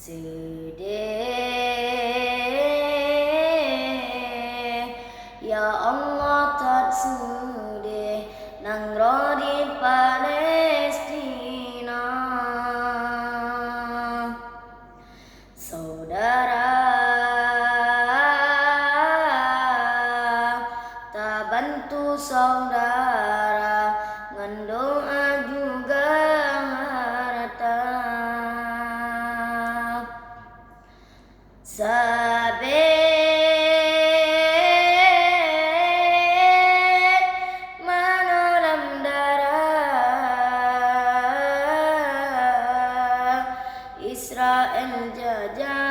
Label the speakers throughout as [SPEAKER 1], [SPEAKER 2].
[SPEAKER 1] sedih. Ya Allah tak sedih nang di Palestina. Saudara tak bantu saudara ngandoa juga harta. Sabit manolam darah Israel jajah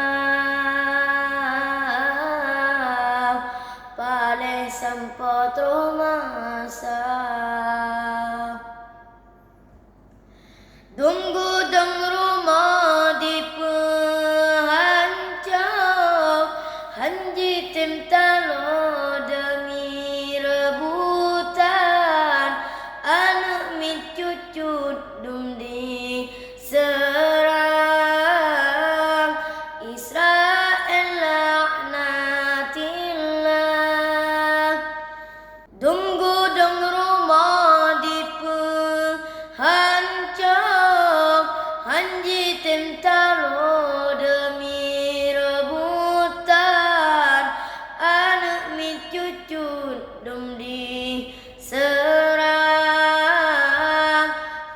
[SPEAKER 1] Palestina sempotro masa. Dung-gudung rumah dipehancur, hanji tim talo demi rebutan, anak mi cucu dum di serang. Israel laknatillah. Dung-gudung rumah dipehancur, hanji tim talo demi rebutan, anak mi cucu dum di serang.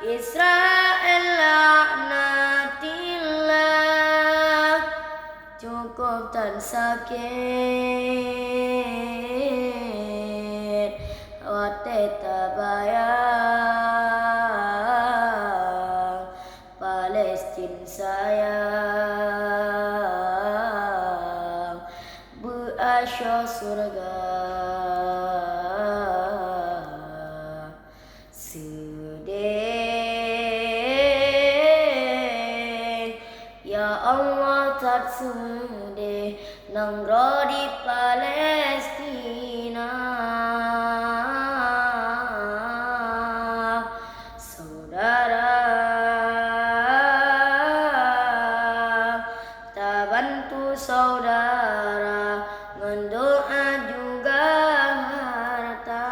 [SPEAKER 1] Israel laknatillah. Cukup dan sakit Wateta bayang Palestina sayang Beasya surga sedih. Ya Allah tak sedih nang di Palestina. Saudara tak bantu saudara mendoa juga harta.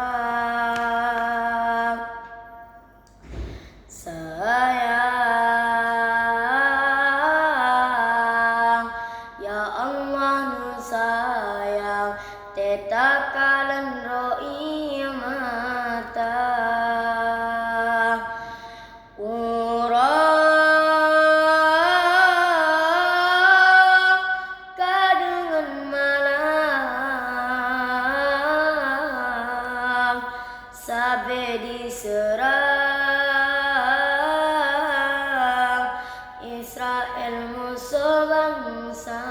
[SPEAKER 1] Sayang ya Allah nu sayang tetakalan roi mata. Urang kadengan malam sabe diserang Israel musuh bangsa.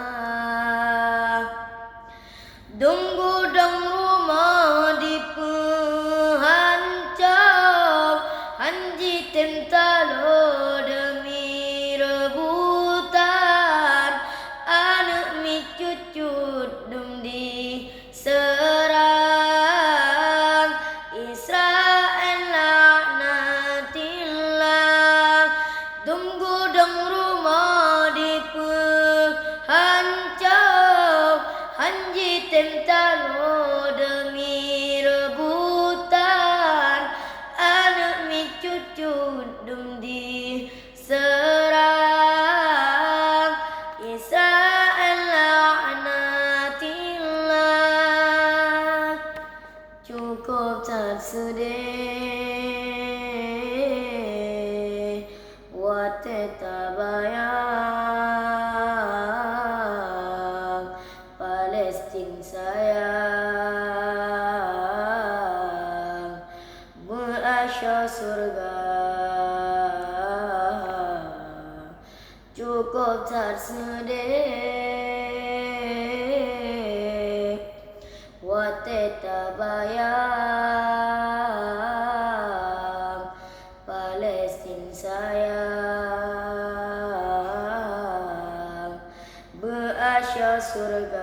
[SPEAKER 1] Dung-gudung rumah dipehancur, hanji tim talo demi rebutan, anak mi cucu dum di serang. Israel laknatillah. Dung-gudung rumah dipehancur, hanji tim talo demi rebutan, anak mi cucu dum di serang. Israel laknatillah. Cukup tak sedih Wateta bayang Palestina sayang Beasya surga. Cukup tak sedih Wateta bayang Palestina sayang Beasya surga.